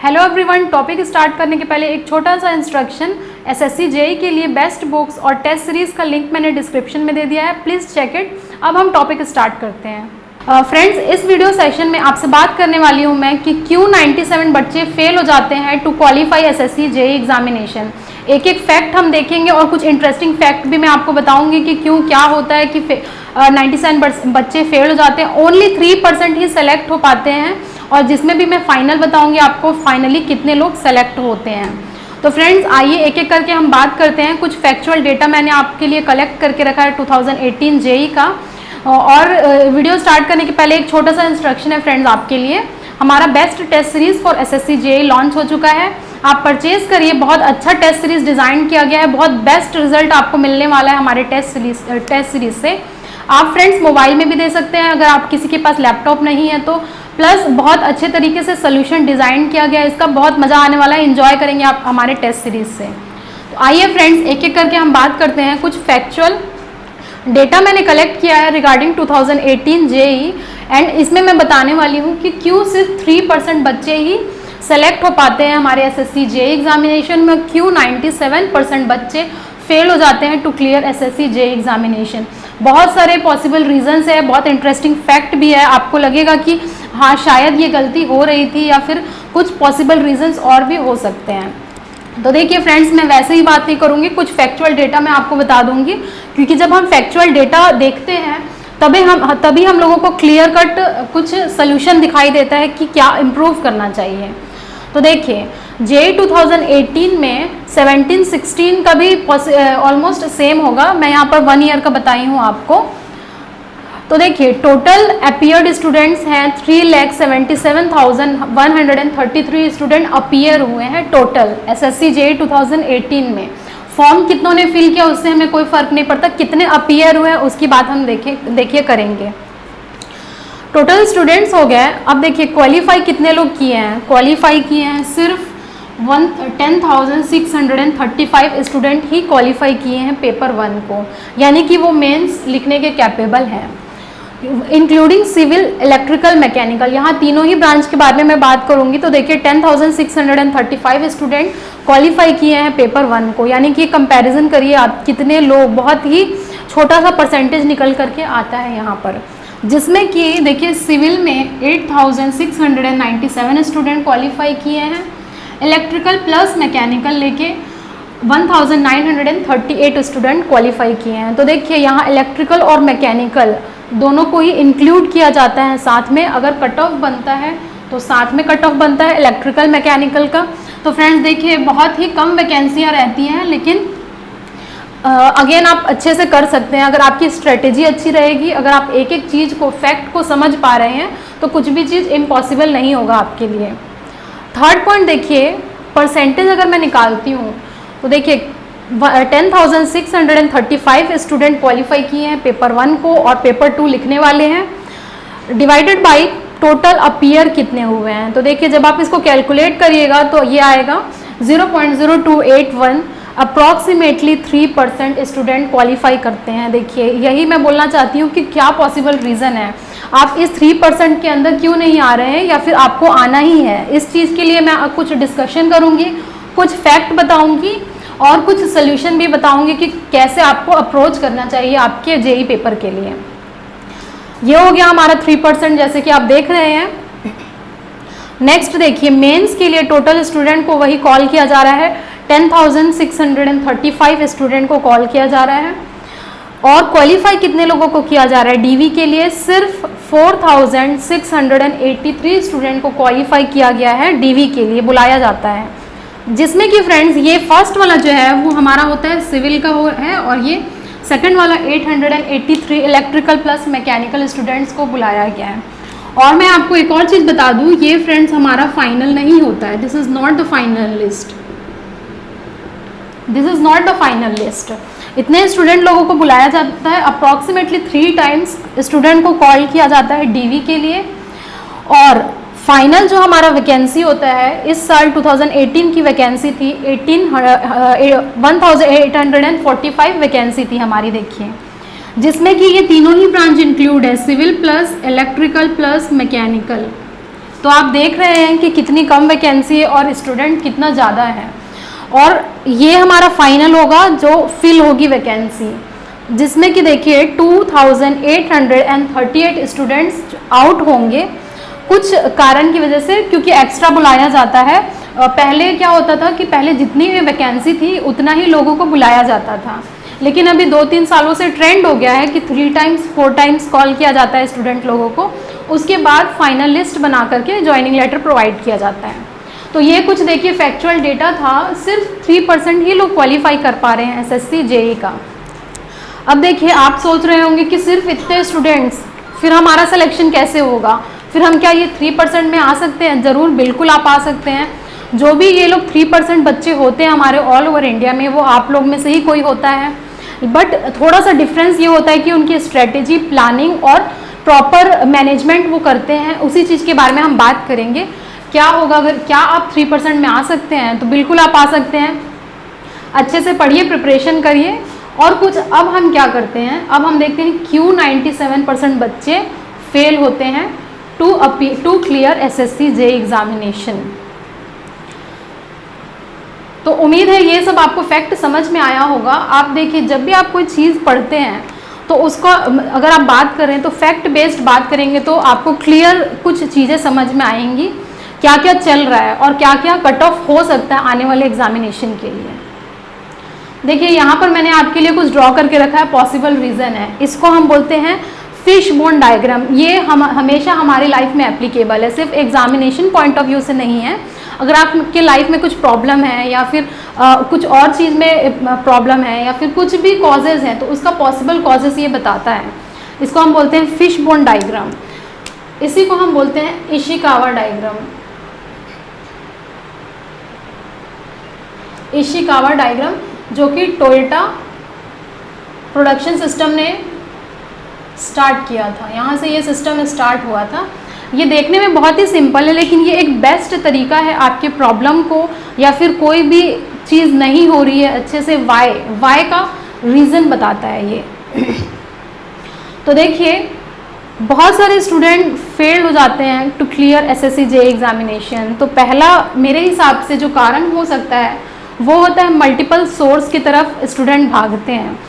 Hello everyone, topic start करने के पहले एक छोटा सा इंस्ट्रक्शन। एसएससी जेईई के लिए बेस्ट बुक्स और टेस्ट सीरीज का लिंक मैंने डिस्क्रिप्शन में दे दिया है, प्लीज़ चेक इट। अब हम टॉपिक स्टार्ट करते हैं। फ्रेंड्स, इस वीडियो सेशन में आपसे बात करने वाली हूँ मैं कि क्यों 97 बच्चे फेल हो जाते हैं to qualify SSC JEE examination. एक एक फैक्ट हम देखेंगे और कुछ इंटरेस्टिंग फैक्ट भी मैं आपको बताऊंगी कि क्यों क्या होता है कि 97 बच्चे फेल हो जाते हैं। ओनली 3% ही सेलेक्ट हो पाते हैं और जिसमें भी मैं फाइनल बताऊंगी आपको फाइनली कितने लोग सेलेक्ट होते हैं। तो फ्रेंड्स, आइए एक एक करके हम बात करते हैं। कुछ फैक्चुअल डेटा मैंने आपके लिए कलेक्ट करके रखा है 2018 जेईई का। और वीडियो स्टार्ट करने के पहले एक छोटा सा इंस्ट्रक्शन है फ्रेंड्स आपके लिए। हमारा best test series for SSC JEE launch हो चुका है, आप परचेज करिए। बहुत अच्छा टेस्ट सीरीज डिज़ाइन किया गया है, बहुत बेस्ट रिजल्ट आपको मिलने वाला है हमारे टेस्ट सीरीज से। आप फ्रेंड्स मोबाइल में भी दे सकते हैं अगर आप किसी के पास लैपटॉप नहीं है तो। प्लस बहुत अच्छे तरीके से सोल्यूशन डिज़ाइन किया गया है, इसका बहुत मज़ा आने वाला है, एंजॉय करेंगे आप हमारे टेस्ट सीरीज से। तो आइए फ्रेंड्स एक एक करके हम बात करते हैं। कुछ फैक्चुअल डेटा मैंने कलेक्ट किया है रिगार्डिंग 2018 जेईई एंड इसमें मैं बताने वाली हूँ कि क्यों सिर्फ 3% बच्चे ही सेलेक्ट हो पाते हैं हमारे एसएससी जेईई एग्जामिनेशन में, क्यों 97% बच्चे फेल हो जाते हैं to clear SSC JEE examination. बहुत सारे पॉसिबल रीजंस है, बहुत इंटरेस्टिंग फैक्ट भी है। आपको लगेगा कि हाँ शायद ये गलती हो रही थी या फिर कुछ पॉसिबल रीजंस और भी हो सकते हैं। तो देखिए फ्रेंड्स, मैं वैसे ही बात नहीं करूँगी, कुछ फैक्चुअल डेटा मैं आपको बता दूंगी, क्योंकि जब हम फैक्चुअल डेटा देखते हैं तभी हम लोगों को क्लियर कट कुछ सोल्यूशन दिखाई देता है कि क्या इम्प्रूव करना चाहिए। तो देखिए जेईई 2018 में 17-16 का भी ऑलमोस्ट सेम होगा, मैं यहाँ पर 1 ईयर का बताई हूँ आपको। तो देखिए टोटल अपीयर्ड स्टूडेंट्स हैं 3,77,133 स्टूडेंट अपीयर हुए हैं टोटल एसएससी जेईई 2018 में। फॉर्म कितनों ने फिल किया उससे हमें कोई फर्क नहीं पड़ता, कितने अपीयर हुए उसकी बात हम देखिए करेंगे। टोटल स्टूडेंट्स हो गए। अब देखिए क्वालिफाई कितने लोग किए हैं, क्वालिफाई किए हैं सिर्फ 10,635 स्टूडेंट ही क्वालिफाई किए हैं पेपर 1 को, यानी कि वो मेंस लिखने के कैपेबल हैं, इंक्लूडिंग सिविल, इलेक्ट्रिकल, मैकेनिकल। यहाँ तीनों ही ब्रांच के बारे में मैं बात करूँगी। तो देखिए 10,635 स्टूडेंट क्वालिफाई किए हैं पेपर 1 को, यानी कि कंपैरिजन करिए आप कितने लोग, बहुत ही छोटा सा परसेंटेज निकल करके आता है यहाँ पर। जिसमें कि देखिए सिविल में 8,697 स्टूडेंट क्वालिफाई किए हैं, इलेक्ट्रिकल प्लस मैकेनिकल लेके 1,938 स्टूडेंट क्वालिफाई किए हैं। तो देखिए यहाँ इलेक्ट्रिकल और मैकेनिकल दोनों को ही इंक्लूड किया जाता है साथ में। अगर कट ऑफ बनता है तो साथ में कट ऑफ बनता है इलेक्ट्रिकल मैकेनिकल का। तो फ्रेंड्स देखिए बहुत ही कम वैकेंसियाँ रहती हैं, लेकिन अगेन आप अच्छे से कर सकते हैं अगर आपकी स्ट्रेटेजी अच्छी रहेगी। अगर आप एक एक चीज़ को, फैक्ट को समझ पा रहे हैं तो कुछ भी चीज़ इम्पॉसिबल नहीं होगा आपके लिए। थर्ड पॉइंट देखिए, परसेंटेज अगर मैं निकालती हूँ तो देखिए 10,635 स्टूडेंट क्वालिफाई किए हैं पेपर 1 को और पेपर 2 लिखने वाले हैं, डिवाइडेड बाई टोटल अपीयर कितने हुए हैं। तो देखिए जब आप इसको कैलकुलेट करिएगा तो ये आएगा 0.0281, अप्रॉक्सीमेटली 3% स्टूडेंट क्वालिफाई करते हैं। देखिए यही मैं बोलना चाहती हूँ कि क्या पॉसिबल रीज़न है, आप इस 3% के अंदर क्यों नहीं आ रहे हैं या फिर आपको आना ही है। इस चीज़ के लिए मैं कुछ डिस्कशन करूँगी, कुछ फैक्ट बताऊँगी और कुछ सोल्यूशन भी बताऊँगी कि कैसे आपको अप्रोच करना चाहिए आपके जेईई पेपर के लिए। ये हो गया हमारा 3% जैसे कि आप देख रहे हैं। नेक्स्ट देखिए मेंस के लिए टोटल स्टूडेंट को वही कॉल किया जा रहा है, 10,635 स्टूडेंट को कॉल किया जा रहा है। और क्वालिफाई कितने लोगों को किया जा रहा है डीवी के लिए, सिर्फ 4,683 स्टूडेंट को क्वालिफाई किया गया है डीवी के लिए, बुलाया जाता है। जिसमें कि फ्रेंड्स ये फर्स्ट वाला जो है वो हमारा होता है सिविल का वो है, और ये सेकंड वाला 883 इलेक्ट्रिकल प्लस मैकेनिकल स्टूडेंट्स को बुलाया गया है। और मैं आपको एक और चीज़ बता दूँ, ये फ्रेंड्स हमारा फाइनल नहीं होता है, this is not the final list, this is not the final list. इतने स्टूडेंट लोगों को बुलाया जाता है, अप्रॉक्सीमेटली 3 टाइम्स स्टूडेंट को कॉल किया जाता है डीवी के लिए। और फाइनल जो हमारा वैकेंसी होता है, इस साल 2018 की वैकेंसी थी 1,845 वैकेंसी थी हमारी देखिए, जिसमें कि ये तीनों ही ब्रांच इंक्लूड है, civil plus electrical plus mechanical. तो आप देख रहे हैं कि कितनी कम वैकेंसी है और स्टूडेंट कितना ज़्यादा है। और ये हमारा फाइनल होगा जो फिल होगी वैकेंसी, जिसमें कि देखिए 2838 स्टूडेंट्स आउट होंगे कुछ कारण की वजह से, क्योंकि एक्स्ट्रा बुलाया जाता है। पहले क्या होता था कि पहले जितनी वैकेंसी थी उतना ही लोगों को बुलाया जाता था, लेकिन अभी 2-3 सालों से ट्रेंड हो गया है कि 3 टाइम्स 4 टाइम्स कॉल किया जाता है स्टूडेंट लोगों को, उसके बाद फाइनल लिस्ट बना करके ज्वाइनिंग लेटर प्रोवाइड किया जाता है। तो ये कुछ देखिए फैक्चुअल डेटा था, सिर्फ 3% ही लोग क्वालिफाई कर पा रहे हैं SSC JEE का। अब देखिए आप सोच रहे होंगे कि सिर्फ इतने स्टूडेंट्स, फिर हमारा सिलेक्शन कैसे होगा, फिर हम क्या ये 3% में आ सकते हैं? ज़रूर, बिल्कुल आप आ सकते हैं। जो भी ये लोग 3% बच्चे होते हैं हमारे ऑल ओवर इंडिया में, वो आप लोग में से ही कोई होता है। बट थोड़ा सा डिफरेंस ये होता है कि उनकी स्ट्रेटेजी, प्लानिंग और प्रॉपर मैनेजमेंट वो करते हैं। उसी चीज़ के बारे में हम बात करेंगे। क्या होगा अगर क्या आप 3% में आ सकते हैं? तो बिल्कुल आप आ सकते हैं। अच्छे से पढ़िए, प्रिपरेशन करिए। और कुछ अब हम क्या करते हैं, अब हम देखते हैं क्यों 97% बच्चे फेल होते हैं to clear SSC JEE examination. तो उम्मीद है ये सब आपको फैक्ट समझ में आया होगा। आप देखिए जब भी आप कोई चीज़ पढ़ते हैं तो उसको अगर आप बात करें तो फैक्ट बेस्ड बात करेंगे तो आपको क्लियर कुछ चीज़ें समझ में आएंगी, क्या क्या चल रहा है और क्या क्या कट ऑफ हो सकता है आने वाले एग्जामिनेशन के लिए। देखिए यहाँ पर मैंने आपके लिए कुछ ड्रॉ करके रखा है, पॉसिबल रीज़न है। इसको हम बोलते हैं फिश बोन डायग्राम। ये हमेशा हमारी लाइफ में एप्लीकेबल है, सिर्फ एग्जामिनेशन पॉइंट ऑफ व्यू से नहीं है। अगर आपके लाइफ में कुछ प्रॉब्लम है या फिर कुछ और चीज़ में प्रॉब्लम है या फिर कुछ भी कॉजेज़ हैं तो उसका पॉसिबल कॉजेज़ ये बताता है। इसको हम बोलते हैं फिश बोन डायग्राम। इसी को हम बोलते हैं इशिकावा डायग्राम। इशिकावा डायग्राम जो कि टोयोटा प्रोडक्शन सिस्टम ने स्टार्ट किया था, यहाँ से ये सिस्टम स्टार्ट हुआ था। ये देखने में बहुत ही सिंपल है, लेकिन ये एक बेस्ट तरीका है आपके प्रॉब्लम को या फिर कोई भी चीज़ नहीं हो रही है अच्छे से, वाई का रीज़न बताता है ये। तो देखिए बहुत सारे स्टूडेंट फेल हो जाते हैं to clear SSC JEE examination. तो पहला मेरे हिसाब से जो कारण हो सकता है वो होता है मल्टीपल सोर्स की तरफ स्टूडेंट भागते हैं।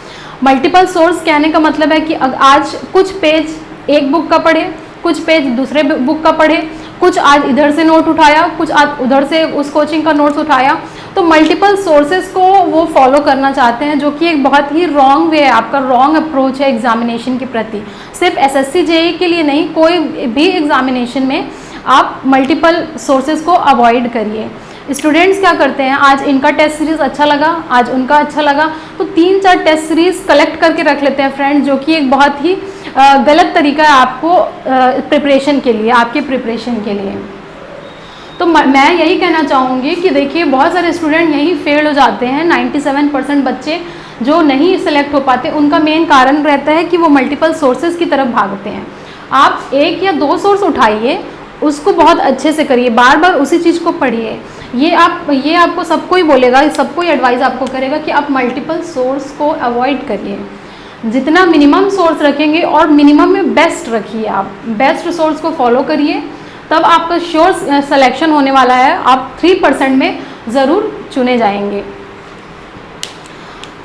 मल्टीपल सोर्स कहने का मतलब है कि आज कुछ पेज एक बुक का पढ़े, कुछ पेज दूसरे बुक का पढ़े, कुछ आज इधर से नोट उठाया, कुछ आज उधर से उस कोचिंग का नोट्स उठाया। तो मल्टीपल सोर्सेज को वो फॉलो करना चाहते हैं, जो कि एक बहुत ही रॉन्ग वे है, आपका रॉन्ग अप्रोच है एग्जामिनेशन के प्रति। सिर्फ SSC JEE के लिए नहीं, कोई भी एग्जामिनेशन में आप मल्टीपल सोर्सेज को अवॉइड करिए। स्टूडेंट्स क्या करते हैं, आज इनका टेस्ट सीरीज़ अच्छा लगा, आज उनका अच्छा लगा, तो 3-4 टेस्ट सीरीज़ कलेक्ट करके रख लेते हैं फ्रेंड्स, जो कि एक बहुत ही गलत तरीका है आपको प्रिपरेशन के लिए, आपके प्रिपरेशन के लिए। तो मैं यही कहना चाहूँगी कि देखिए बहुत सारे स्टूडेंट यही फेल हो जाते हैं। 97% बच्चे जो नहीं सेलेक्ट हो पाते, उनका मेन कारण रहता है कि वो मल्टीपल सोर्सेज की तरफ भागते हैं। आप 1 या 2 सोर्स उठाइए, उसको बहुत अच्छे से करिए, बार बार उसी चीज़ को पढ़िए। ये आपको सबको ही बोलेगा, सबको ही एडवाइस आपको करेगा कि आप मल्टीपल सोर्स को अवॉइड करिए। जितना मिनिमम सोर्स रखेंगे और मिनिमम में बेस्ट रखिए, आप बेस्ट सोर्स को फॉलो करिए, तब आपका श्योर सिलेक्शन होने वाला है। आप 3% में ज़रूर चुने जाएंगे।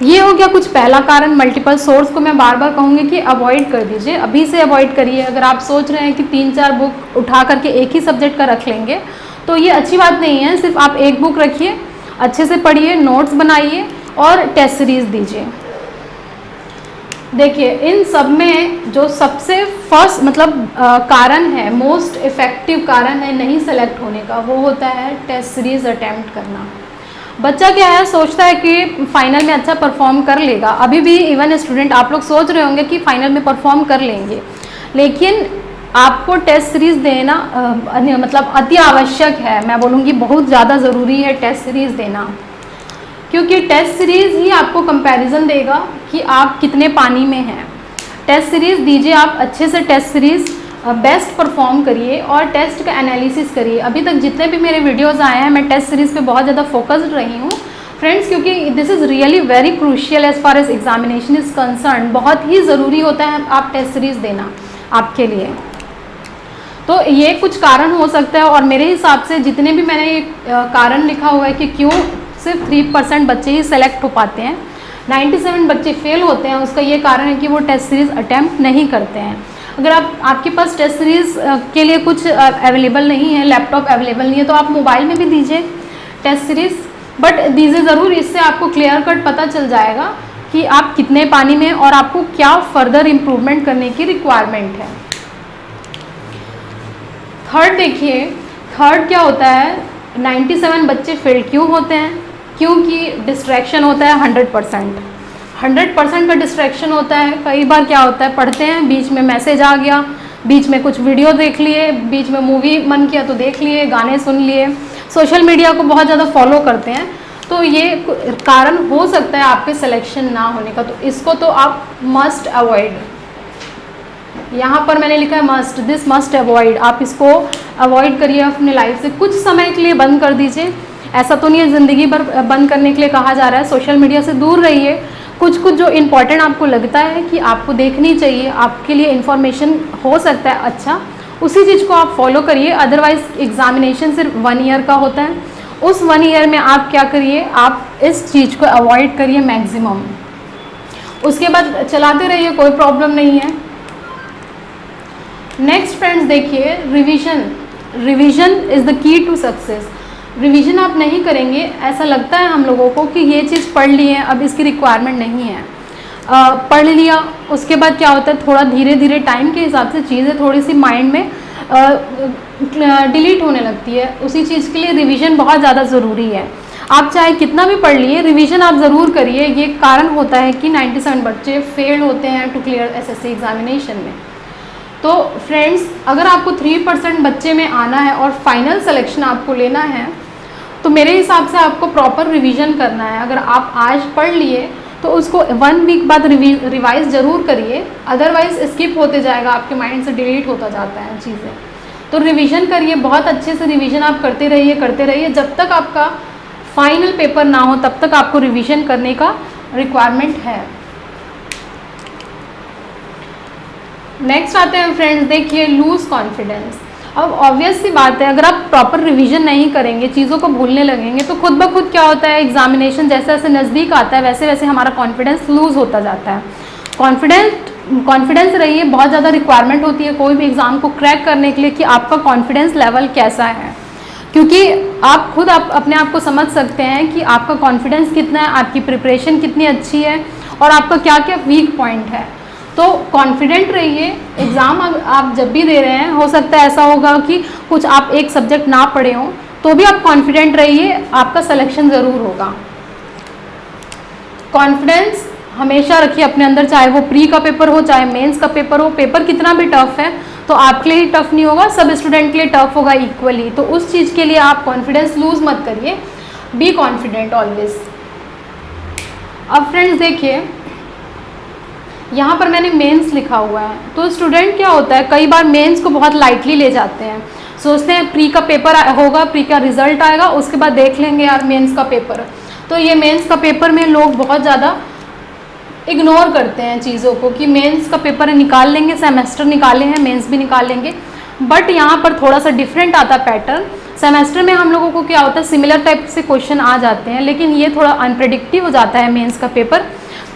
ये हो गया कुछ पहला कारण। मल्टीपल सोर्स को मैं बार बार कहूँगी कि अवॉइड कर दीजिए, अभी से अवॉइड करिए। अगर आप सोच रहे हैं कि 3-4 बुक उठा करके एक ही सब्जेक्ट का रख लेंगे तो ये अच्छी बात नहीं है। सिर्फ आप एक बुक रखिए, अच्छे से पढ़िए, नोट्स बनाइए और टेस्ट सीरीज़ दीजिए। देखिए इन सब में जो सबसे फर्स्ट कारण है, मोस्ट इफ़ेक्टिव कारण है नहीं सेलेक्ट होने का, वो होता है टेस्ट सीरीज़ अटैम्प्ट करना। बच्चा क्या है, सोचता है कि फाइनल में अच्छा परफॉर्म कर लेगा। अभी भी इवन स्टूडेंट आप लोग सोच रहे होंगे कि फाइनल में परफॉर्म कर लेंगे, लेकिन आपको टेस्ट सीरीज़ देना अति आवश्यक है। मैं बोलूँगी बहुत ज़्यादा ज़रूरी है टेस्ट सीरीज़ देना, क्योंकि टेस्ट सीरीज़ ही आपको कंपैरिजन देगा कि आप कितने पानी में हैं। टेस्ट सीरीज़ दीजिए, आप अच्छे से टेस्ट सीरीज़ बेस्ट परफॉर्म करिए और टेस्ट का एनालिसिस करिए। अभी तक जितने भी मेरे वीडियोस आए हैं, मैं टेस्ट सीरीज़ पे बहुत ज़्यादा फोकस्ड रही हूँ फ्रेंड्स, क्योंकि this is really very crucial as far as examination is concern. बहुत ही ज़रूरी होता है आप टेस्ट सीरीज़ देना आपके लिए। तो ये कुछ कारण हो सकता है, और मेरे हिसाब से जितने भी मैंने कारण लिखा हुआ है कि क्यों सिर्फ 3% बच्चे ही सेलेक्ट हो पाते हैं, 97 बच्चे फेल होते हैं, उसका ये कारण है कि वो टेस्ट सीरीज़ अटैम्प्ट नहीं करते हैं। अगर आपके पास टेस्ट सीरीज़ के लिए कुछ अवेलेबल नहीं है, लैपटॉप अवेलेबल नहीं है, तो आप मोबाइल में भी दीजिए टेस्ट सीरीज़, बट दीजिए ज़रूर। इससे आपको क्लियर कट पता चल जाएगा कि आप कितने पानी में और आपको क्या फर्दर इम्प्रूवमेंट करने की रिक्वायरमेंट है। थर्ड देखिए, थर्ड क्या होता है, 97 बच्चे फेल क्यों होते हैं? क्योंकि डिस्ट्रैक्शन होता है 100% का डिस्ट्रैक्शन होता है। कई बार क्या होता है, पढ़ते हैं, बीच में मैसेज आ गया, बीच में कुछ वीडियो देख लिए, बीच में मूवी मन किया तो देख लिए, गाने सुन लिए, सोशल मीडिया को बहुत ज़्यादा फॉलो करते हैं, तो ये कारण हो सकता है आपके सिलेक्शन ना होने का। तो इसको तो आप मस्ट अवॉइड, यहाँ पर मैंने लिखा है मस्ट, दिस मस्ट अवॉइड, आप इसको अवॉइड करिए अपने लाइफ से, कुछ समय के लिए बंद कर दीजिए। ऐसा तो नहीं है ज़िंदगी भर बंद करने के लिए कहा जा रहा है। सोशल मीडिया से दूर रहिए, कुछ कुछ जो इम्पोर्टेंट आपको लगता है कि आपको देखनी चाहिए, आपके लिए इन्फॉर्मेशन हो सकता है अच्छा, उसी चीज़ को आप फॉलो करिए। अदरवाइज एग्जामिनेशन सिर्फ 1 ईयर का होता है, उस 1 ईयर में आप क्या करिए, आप इस चीज़ को अवॉइड करिए मैक्सिमम, उसके बाद चलाते रहिए, कोई प्रॉब्लम नहीं है। नेक्स्ट फ्रेंड्स देखिए, revision is the key to success. Revision आप नहीं करेंगे, ऐसा लगता है हम लोगों को कि ये चीज़ पढ़ ली है, अब इसकी रिक्वायरमेंट नहीं है। पढ़ लिया, उसके बाद क्या होता है, थोड़ा धीरे धीरे टाइम के हिसाब से चीज़ें थोड़ी सी माइंड में डिलीट होने लगती है। उसी चीज़ के लिए रिवीजन बहुत ज़्यादा ज़रूरी है। आप चाहे कितना भी पढ़ लिए, रिवीजन आप ज़रूर करिए। ये कारण होता है कि 97 बच्चे फेल होते हैं टू क्लियर एसएससी एग्जामिनेशन में। तो फ्रेंड्स, अगर आपको 3% बच्चे में आना है और फाइनल सिलेक्शन आपको लेना है, तो मेरे हिसाब से आपको प्रॉपर रिवीजन करना है। अगर आप आज पढ़ लिए तो उसको 1 वीक बाद रिवाइज ज़रूर करिए, अदरवाइज स्किप होते जाएगा, आपके माइंड से डिलीट होता जाता है चीज़ें। तो रिवीजन करिए, बहुत अच्छे से रिवीजन आप करते रहिए, जब तक आपका फाइनल पेपर ना हो तब तक आपको रिवीजन करने का रिक्वायरमेंट है। नेक्स्ट आते हैं फ्रेंड्स, देखिए लूज कॉन्फिडेंस। अब ऑब्वियस सी बात है, अगर आप प्रॉपर रिवीजन नहीं करेंगे, चीज़ों को भूलने लगेंगे, तो खुद ब खुद क्या होता है, एग्जामिनेशन जैसे जैसे नज़दीक आता है वैसे वैसे हमारा कॉन्फिडेंस लूज़ होता जाता है। कॉन्फिडेंस रहिए, बहुत ज़्यादा रिक्वायरमेंट होती है कोई भी एग्ज़ाम को क्रैक करने के लिए कि आपका कॉन्फिडेंस लेवल कैसा है, क्योंकि आप खुद अपने आप को समझ सकते हैं कि आपका कॉन्फिडेंस कितना है, आपकी प्रिपरेशन कितनी अच्छी है और आपका क्या क्या वीक पॉइंट है। तो कॉन्फिडेंट रहिए। एग्ज़ाम आप जब भी दे रहे हैं, हो सकता है ऐसा होगा कि कुछ आप एक सब्जेक्ट ना पढ़े हों, तो भी आप कॉन्फिडेंट रहिए, आपका सिलेक्शन ज़रूर होगा। कॉन्फिडेंस हमेशा रखिए अपने अंदर, चाहे वो प्री का पेपर हो चाहे मेंस का पेपर हो। पेपर कितना भी टफ है तो आपके लिए ही टफ नहीं होगा, सब स्टूडेंट के लिए टफ होगा इक्वली। तो उस चीज़ के लिए आप कॉन्फिडेंस लूज़ मत करिए, बी कॉन्फिडेंट ऑलवेज। अब फ्रेंड्स देखिए, यहाँ पर मैंने मेंस लिखा हुआ है, तो स्टूडेंट क्या होता है, कई बार मेंस को बहुत लाइटली ले जाते हैं, सोचते हैं प्री का पेपर होगा, प्री का रिजल्ट आएगा, उसके बाद देख लेंगे यार मेंस का पेपर। तो ये मेंस का पेपर में लोग बहुत ज़्यादा इग्नोर करते हैं चीज़ों को कि मेंस का पेपर निकाल लेंगे, सेमेस्टर निकाले हैं, मेंस भी निकाल लेंगे। बट यहाँ पर थोड़ा सा डिफरेंट आता पैटर्न। सेमेस्टर में हम लोगों को क्या होता है, सिमिलर टाइप से क्वेश्चन आ जाते हैं, लेकिन ये थोड़ा अनप्रेडिक्टिव हो जाता है मेंस का पेपर।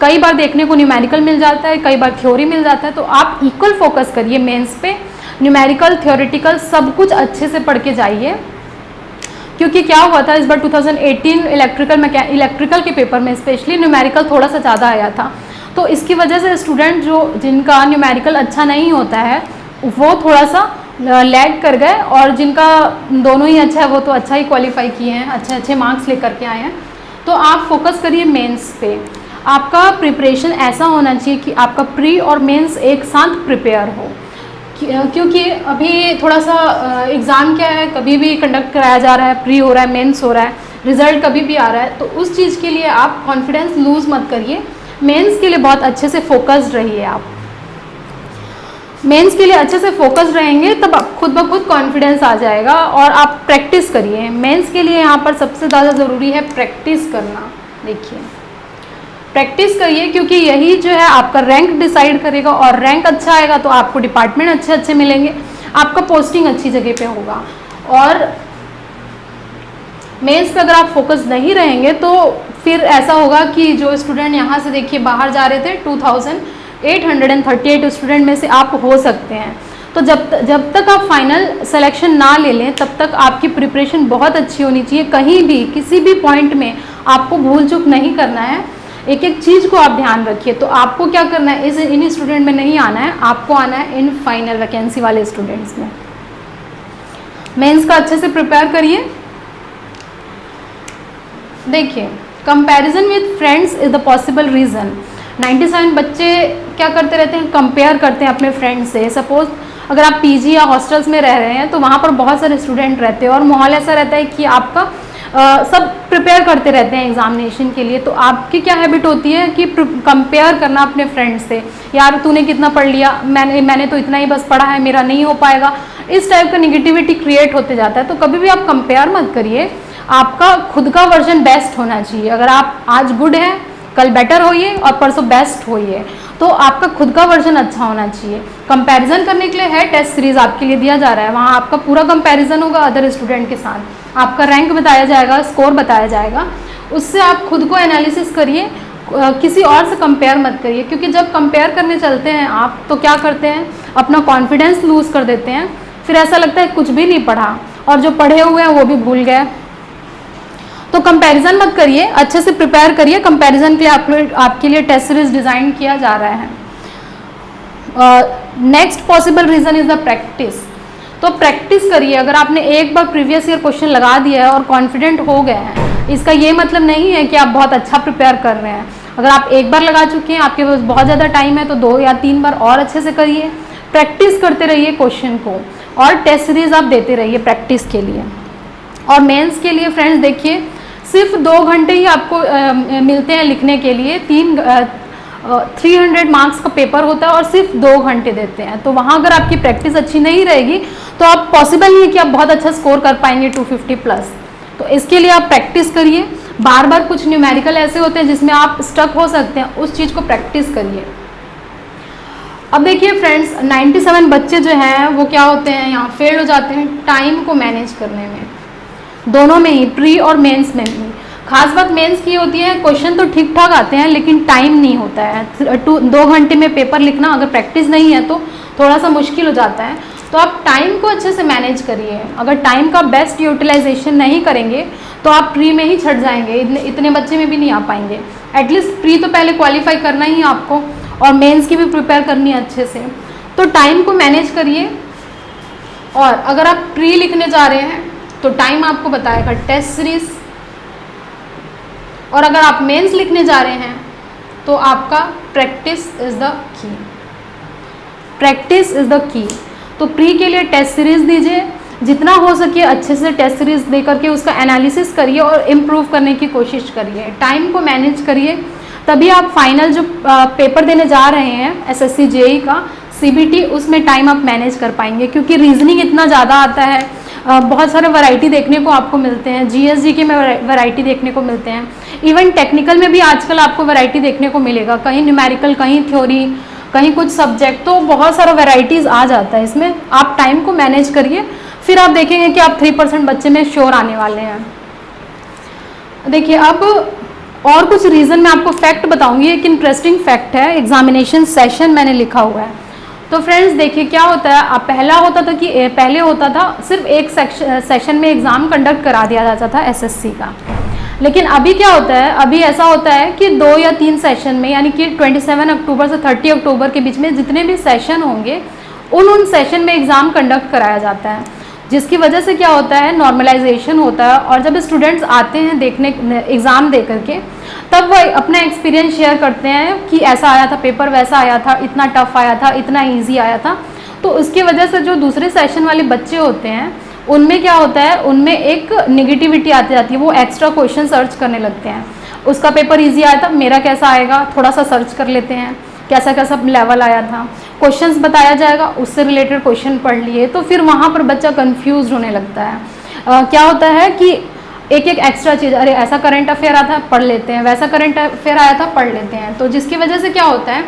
कई बार देखने को न्यूमेरिकल मिल जाता है, कई बार थ्योरी मिल जाता है। तो आप इक्वल फोकस करिए मेंस पे, न्यूमेरिकल थ्योरेटिकल सब कुछ अच्छे से पढ़ के जाइए। क्योंकि क्या हुआ था इस बार 2018 इलेक्ट्रिकल के पेपर में स्पेशली न्यूमेरिकल थोड़ा सा ज़्यादा आया था, तो इसकी वजह से स्टूडेंट जिनका न्यूमेरिकल अच्छा नहीं होता है वो थोड़ा सा लैग कर गए, और जिनका दोनों ही अच्छा है वो तो अच्छा ही क्वालिफाई किए हैं, अच्छे अच्छे मार्क्स लेकर के आए हैं। तो आप फोकस करिए मेंस पे। आपका प्रिपरेशन ऐसा होना चाहिए कि आपका प्री और मेंस एक साथ प्रिपेयर हो, क्योंकि अभी थोड़ा सा एग्ज़ाम क्या है, कभी भी कंडक्ट कराया जा रहा है, प्री हो रहा है, मेंस हो रहा है, रिज़ल्ट कभी भी आ रहा है। तो उस चीज़ के लिए आप कॉन्फिडेंस लूज़ मत करिए, मेंस के लिए बहुत अच्छे से फोकस्ड रहिए। आप मेंस के लिए अच्छे से फोकस्ड रहेंगे तब खुद ब खुद कॉन्फिडेंस आ जाएगा। और आप प्रैक्टिस करिए, मेंस के लिए यहाँ पर सबसे ज़्यादा ज़रूरी है प्रैक्टिस करना। देखिए प्रैक्टिस करिए, क्योंकि यही जो है आपका रैंक डिसाइड करेगा, और रैंक अच्छा आएगा तो आपको डिपार्टमेंट अच्छे अच्छे मिलेंगे। आपका पोस्टिंग अच्छी जगह पे होगा। और मेंस पे अगर आप फोकस नहीं रहेंगे तो फिर ऐसा होगा कि जो स्टूडेंट यहाँ से देखिए बाहर जा रहे थे 2838 स्टूडेंट में से आप हो सकते हैं। तो जब तक आप फाइनल सिलेक्शन ना ले लें तब तक आपकी प्रिपरेशन बहुत अच्छी होनी चाहिए। कहीं भी किसी भी पॉइंट में आपको भूल चूक नहीं करना है, एक एक चीज़ को आप ध्यान रखिए। तो आपको क्या करना है, इन स्टूडेंट में नहीं आना है, आपको आना है इन फाइनल वैकेंसी वाले स्टूडेंट्स में। मेंस का अच्छे से प्रिपेयर करिए। देखिए, comparison with friends is the possible reason. 97 बच्चे क्या करते रहते हैं, कंपेयर करते हैं अपने फ्रेंड्स से। सपोज अगर आप पीजी या हॉस्टल्स में रह रहे हैं तो वहाँ पर बहुत सारे स्टूडेंट रहते हैं और माहौल ऐसा रहता है कि आपका सब प्रिपेयर करते रहते हैं एग्जामिनेशन के लिए। तो आपकी क्या हैबिट होती है कि कंपेयर करना अपने फ्रेंड्स से, यार तूने कितना पढ़ लिया, मैंने तो इतना ही बस पढ़ा है, मेरा नहीं हो पाएगा। इस टाइप का निगेटिविटी क्रिएट होते जाता है। तो कभी भी आप कंपेयर मत करिए, आपका खुद का वर्जन बेस्ट होना चाहिए। अगर आप आज गुड हैं, कल बेटर होइए और परसों बेस्ट होइए। तो आपका खुद का वर्जन अच्छा होना चाहिए। कंपैरिजन करने के लिए है टेस्ट सीरीज आपके लिए दिया जा रहा है, वहाँ आपका पूरा कंपैरिजन होगा अदर स्टूडेंट के साथ, आपका रैंक बताया जाएगा, स्कोर बताया जाएगा। उससे आप खुद को एनालिसिस करिए, किसी और से कंपेयर मत करिए। क्योंकि जब कंपेयर करने चलते हैं आप तो क्या करते हैं, अपना कॉन्फिडेंस लूज़ कर देते हैं। फिर ऐसा लगता है कुछ भी नहीं पढ़ा और जो पढ़े हुए हैं वो भी भूल गए। तो कंपैरिजन मत करिए, अच्छे से प्रिपेयर करिए। कंपैरिजन के लिए आपके लिए टेस्ट सीरीज डिज़ाइन किया जा रहा है। Next possible reason is the practice. तो प्रैक्टिस करिए। अगर आपने एक बार प्रीवियस ईयर क्वेश्चन लगा दिया है और कॉन्फिडेंट हो गए हैं, इसका ये मतलब नहीं है कि आप बहुत अच्छा प्रिपेयर कर रहे हैं। अगर आप एक बार लगा चुके हैं, आपके पास बहुत ज़्यादा टाइम है, तो 2 या 3 बार और अच्छे से करिए। प्रैक्टिस करते रहिए क्वेश्चन को और टेस्ट सीरीज आप देते रहिए प्रैक्टिस के लिए। और मेंस के लिए फ्रेंड्स देखिए, सिर्फ 2 घंटे ही आपको मिलते हैं लिखने के लिए। 300 मार्क्स का पेपर होता है और सिर्फ 2 घंटे देते हैं। तो वहाँ अगर आपकी प्रैक्टिस अच्छी नहीं रहेगी तो आप पॉसिबल नहीं है कि आप बहुत अच्छा स्कोर कर पाएंगे 250 प्लस। तो इसके लिए आप प्रैक्टिस करिए। बार बार कुछ न्यूमेरिकल ऐसे होते हैं जिसमें आप स्टक हो सकते हैं, उस चीज़ को प्रैक्टिस करिए। अब देखिए फ्रेंड्स, 97 बच्चे जो हैं वो क्या होते हैं, यहाँ फेल हो जाते हैं टाइम को मैनेज करने में, दोनों में ही, प्री और मेंस में भी। खास बात मेंस की होती है, क्वेश्चन तो ठीक ठाक आते हैं लेकिन टाइम नहीं होता है। 2 घंटे में पेपर लिखना अगर प्रैक्टिस नहीं है तो थोड़ा सा मुश्किल हो जाता है। तो आप टाइम को अच्छे से मैनेज करिए। अगर टाइम का बेस्ट यूटिलाइजेशन नहीं करेंगे तो आप प्री में ही छट जाएंगे, इतने बच्चे में भी नहीं आ पाएंगे। एटलीस्ट प्री तो पहले क्वालिफाई करना ही आपको और मेंस की भी प्रिपेयर करनी है अच्छे से। तो टाइम को मैनेज करिए। और अगर आप प्री लिखने जा रहे हैं तो टाइम आपको बताएगा टेस्ट सीरीज, और अगर आप मेंस लिखने जा रहे हैं तो आपका प्रैक्टिस इज़ द की। प्रैक्टिस इज़ द की। तो प्री के लिए टेस्ट सीरीज दीजिए, जितना हो सके अच्छे से टेस्ट सीरीज दे करके उसका एनालिसिस करिए और इम्प्रूव करने की कोशिश करिए। टाइम को मैनेज करिए, तभी आप फाइनल जो पेपर देने जा रहे हैं एसएससी जेई का सीबीटी, उसमें टाइम आप मैनेज कर पाएंगे। क्योंकि रीजनिंग इतना ज़्यादा आता है, बहुत सारे वैरायटी देखने को आपको मिलते हैं, जीएसजीके में वैरायटी देखने को मिलते हैं, इवन टेक्निकल में भी आजकल आपको वैरायटी देखने को मिलेगा, कहीं न्यूमेरिकल, कहीं थ्योरी, कहीं कुछ सब्जेक्ट। तो बहुत सारा वैरायटीज़ आ जाता है इसमें। आप टाइम को मैनेज करिए, फिर आप देखेंगे कि आप 3% बच्चे में श्योर आने वाले हैं। देखिए, अब और कुछ रीज़न मैं आपको फैक्ट बताऊंगी। एक इंटरेस्टिंग फैक्ट है, एग्जामिनेशन सेशन मैंने लिखा हुआ है। तो फ्रेंड्स देखिए क्या होता है, अब पहले होता था सिर्फ एक सेशन में एग्ज़ाम कंडक्ट करा दिया जाता था एसएससी का। लेकिन अभी क्या होता है, अभी ऐसा होता है कि 2 या 3 सेशन में, यानी कि 27 अक्टूबर से 30 अक्टूबर के बीच में जितने भी सेशन होंगे उन सेशन में एग्ज़ाम कंडक्ट कराया जाता है, जिसकी वजह से क्या होता है, नॉर्मलाइजेशन होता है। और जब स्टूडेंट्स आते हैं देखने एग्ज़ाम दे करके, तब वो अपना एक्सपीरियंस शेयर करते हैं कि ऐसा आया था पेपर, वैसा आया था, इतना टफ आया था, इतना ईजी आया था। तो उसकी वजह से जो दूसरे सेशन वाले बच्चे होते हैं उनमें क्या होता है, उनमें एक निगेटिविटी आती जाती है, वो एक्स्ट्रा क्वेश्चन सर्च करने लगते हैं। उसका पेपर ईजी आया था, मेरा कैसा आएगा, थोड़ा सा सर्च कर लेते हैं, कैसा कैसा लेवल आया था, क्वेश्चंस बताया जाएगा, उससे रिलेटेड क्वेश्चन पढ़ लिए। तो फिर वहाँ पर बच्चा कंफ्यूज होने लगता है। क्या होता है कि एक एक्स्ट्रा चीज़, अरे ऐसा करंट अफेयर आया था पढ़ लेते हैं, वैसा करंट अफेयर आया था पढ़ लेते हैं। तो जिसकी वजह से क्या होता है,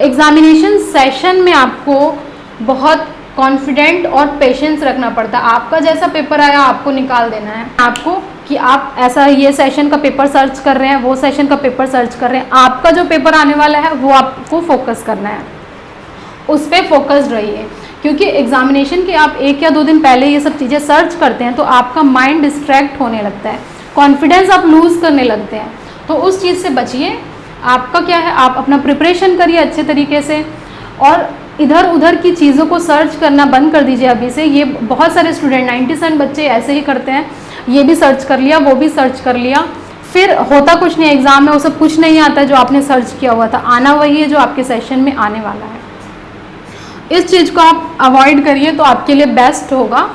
एग्जामिनेशन सेशन में आपको बहुत कॉन्फिडेंट और पेशेंस रखना पड़ता है। आपका जैसा पेपर आया आपको निकाल देना है, आपको कि आप ऐसा ये सेशन का पेपर सर्च कर रहे हैं, वो सेशन का पेपर सर्च कर रहे हैं, आपका जो पेपर आने वाला है वो आपको फोकस करना है, उस पर फोकस्ड रहिए। क्योंकि एग्जामिनेशन के आप 1 या 2 दिन पहले ये सब चीज़ें सर्च करते हैं तो आपका माइंड डिस्ट्रैक्ट होने लगता है, कॉन्फिडेंस आप लूज़ करने लगते हैं, तो उस चीज़ से बचिए। आपका क्या है, आप अपना प्रिपरेशन करिए अच्छे तरीके से और इधर उधर की चीज़ों को सर्च करना बंद कर दीजिए अभी से। ये बहुत सारे स्टूडेंट 97 बच्चे ऐसे ही करते हैं, ये भी सर्च कर लिया, वो भी सर्च कर लिया, फिर होता कुछ नहीं, एग्ज़ाम में वो सब कुछ नहीं आता जो आपने सर्च किया हुआ था। आना वही है जो आपके सेशन में आने वाला है। इस चीज़ को आप अवॉइड करिए तो आपके लिए बेस्ट होगा।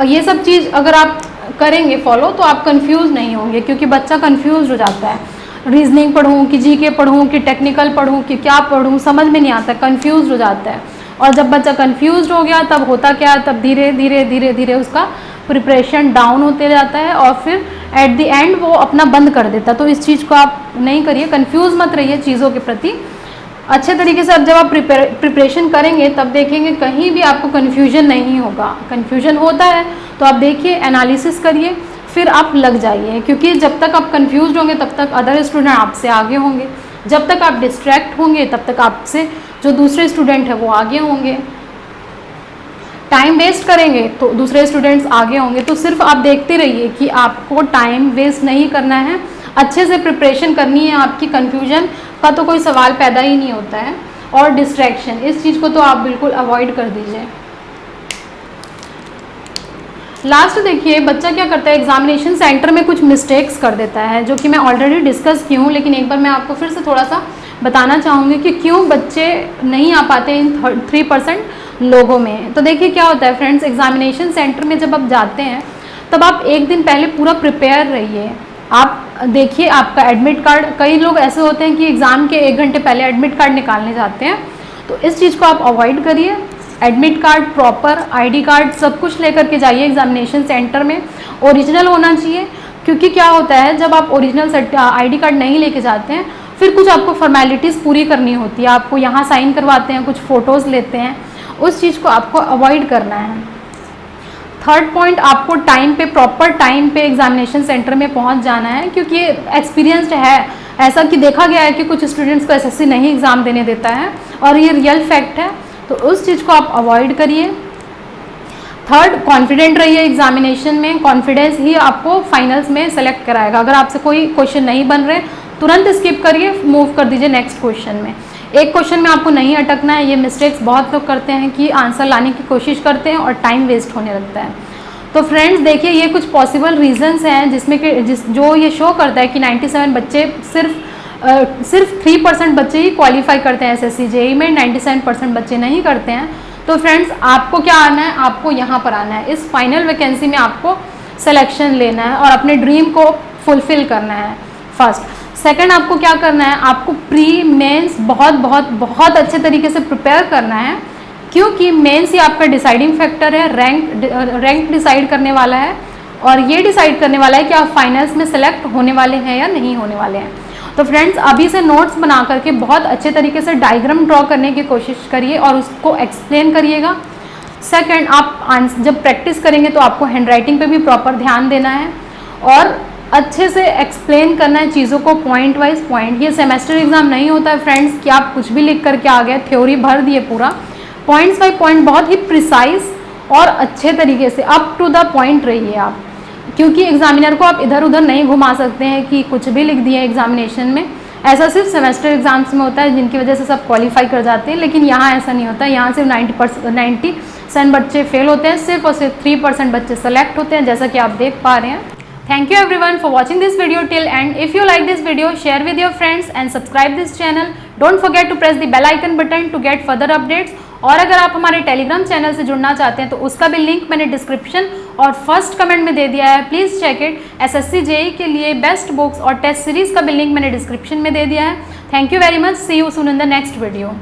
ये सब चीज़ अगर आप करेंगे फॉलो तो आप कंफ्यूज नहीं होंगे, क्योंकि बच्चा कंफ्यूज हो जाता है, रीजनिंग पढ़ूँ कि जीके पढ़ूँ कि टेक्निकल पढ़ूँ कि क्या पढ़ूँ, समझ में नहीं आता, कंफ्यूज हो जाता है। और जब बच्चा कंफ्यूज हो गया तब होता क्या है, तब धीरे धीरे धीरे धीरे उसका प्रिपरेशन डाउन होते जाता है और फिर एट द एंड वो अपना बंद कर देता है। तो इस चीज़ को आप नहीं करिए, कंफ्यूज मत रहिए चीज़ों के प्रति। अच्छे तरीके से अब जब आप प्रिपरेशन करेंगे तब देखेंगे कहीं भी आपको कन्फ्यूजन नहीं होगा। कन्फ्यूजन होता है तो आप देखिए, एनालिसिस करिए, फिर आप लग जाइए, क्योंकि जब तक आप कंफ्यूज होंगे तब तक अदर स्टूडेंट आपसे आगे होंगे, जब तक आप डिस्ट्रैक्ट होंगे तब तक आपसे जो दूसरे स्टूडेंट हैं वो आगे होंगे। टाइम वेस्ट करेंगे तो दूसरे स्टूडेंट्स आगे होंगे। तो सिर्फ आप देखते रहिए कि आपको टाइम वेस्ट नहीं करना है, अच्छे से प्रिपरेशन करनी है आपकी। कन्फ्यूजन का तो कोई सवाल पैदा ही नहीं होता है, और डिस्ट्रैक्शन, इस चीज़ को तो आप बिल्कुल अवॉइड कर दीजिए। लास्ट देखिए, बच्चा क्या करता है, एग्जामिनेशन सेंटर में कुछ मिस्टेक्स कर देता है, जो कि मैं ऑलरेडी डिस्कस की हूँ, लेकिन एक बार मैं आपको फिर से थोड़ा सा बताना चाहूँगी कि क्यों बच्चे नहीं आ पाते इन 3% लोगों में। तो देखिए क्या होता है फ्रेंड्स, एग्जामिनेशन सेंटर में जब आप जाते हैं तब आप एक दिन पहले पूरा प्रिपेयर रहिए। आप देखिए आपका एडमिट कार्ड, कई लोग ऐसे होते हैं कि एग्ज़ाम के 1 घंटे पहले एडमिट कार्ड निकालने जाते हैं, तो इस चीज़ को आप अवॉइड करिए। Admit card, proper ID card सब कुछ लेकर के जाइए एग्जामिनेशन सेंटर में, ओरिजिनल होना चाहिए। क्योंकि क्या होता है, जब आप ओरिजिनल आईडी कार्ड नहीं लेके जाते हैं फिर कुछ आपको फॉर्मेलिटीज़ पूरी करनी होती है, आपको यहाँ साइन करवाते हैं, कुछ फ़ोटोज़ लेते हैं, उस चीज़ को आपको अवॉइड करना है। थर्ड पॉइंट, आपको टाइम पे, प्रॉपर टाइम पे एग्जामिनेशन सेंटर में पहुंच जाना है, क्योंकि एक्सपीरियंस्ड है ऐसा कि देखा गया है कि कुछ स्टूडेंट्स को एसएससी नहीं एग्ज़ाम देने देता है, और ये रियल फैक्ट है, तो उस चीज़ को आप अवॉइड करिए। थर्ड, कॉन्फिडेंट रहिए एग्जामिनेशन में, कॉन्फिडेंस ही आपको फाइनल्स में सेलेक्ट कराएगा। अगर आपसे कोई क्वेश्चन नहीं बन रहे तुरंत स्किप करिए, मूव कर दीजिए नेक्स्ट क्वेश्चन में। एक क्वेश्चन में आपको नहीं अटकना है। ये मिस्टेक्स बहुत लोग करते हैं कि आंसर लाने की कोशिश करते हैं और टाइम वेस्ट होने लगता है। तो फ्रेंड्स देखिए, ये कुछ पॉसिबल रीजंस हैं जिसमें कि जो ये शो करता है कि 97 बच्चे सिर्फ 3% बच्चे ही क्वालिफाई करते हैं एसएससी जेईई में, 97% बच्चे नहीं करते हैं। तो फ्रेंड्स आपको क्या आना है, आपको यहाँ पर आना है, इस फाइनल वैकेंसी में आपको सिलेक्शन लेना है और अपने ड्रीम को फुलफिल करना है फर्स्ट। सेकंड, आपको क्या करना है, आपको प्री मेंस बहुत बहुत बहुत अच्छे तरीके से प्रिपेयर करना है, क्योंकि मेंस ही आपका डिसाइडिंग फैक्टर है, रैंक डिसाइड करने वाला है, और ये डिसाइड करने वाला है कि आप फाइनल्स में सेलेक्ट होने वाले हैं या नहीं होने वाले हैं। तो फ्रेंड्स अभी से नोट्स बना करके बहुत अच्छे तरीके से डायग्राम ड्रॉ करने की कोशिश करिए और उसको एक्सप्लेन करिएगा। सेकंड, आप जब प्रैक्टिस करेंगे तो आपको हैंडराइटिंग पे भी प्रॉपर ध्यान देना है और अच्छे से एक्सप्लेन करना है चीज़ों को, पॉइंट वाइज पॉइंट। ये सेमेस्टर एग्जाम नहीं होता है फ्रेंड्स कि आप कुछ भी लिख करके आ गए, थ्योरी भर दिए, पूरा पॉइंट्स बाय पॉइंट बहुत ही प्रिसाइज और अच्छे तरीके से अप टू द पॉइंट रहिए आप, क्योंकि एग्जामिनर को आप इधर उधर नहीं घुमा सकते हैं कि कुछ भी लिख दिए एग्जामिनेशन में। ऐसा सिर्फ सेमेस्टर एग्जाम्स में होता है जिनकी वजह से सब क्वालिफाई कर जाते हैं, लेकिन यहाँ ऐसा नहीं होता है। यहाँ सिर्फ 97 बच्चे फेल होते हैं सिर्फ, और सिर्फ 3% बच्चे सेलेक्ट होते हैं, जैसा कि आप देख पा रहे हैं। Thank you everyone for watching this video till end. If you like this video, share with your friends and subscribe this channel. Don't forget to press the bell icon button to get further updates. और अगर आप हमारे Telegram channel से जुड़ना चाहते हैं तो उसका भी लिंक मैंने डिस्क्रिप्शन और फर्स्ट कमेंट में दे दिया है, please check it. SSC JEE के लिए बेस्ट बुक्स और टेस्ट सीरीज़ का भी लिंक मैंने डिस्क्रिप्शन में दे दिया है। Thank you very much, see you soon in the next video.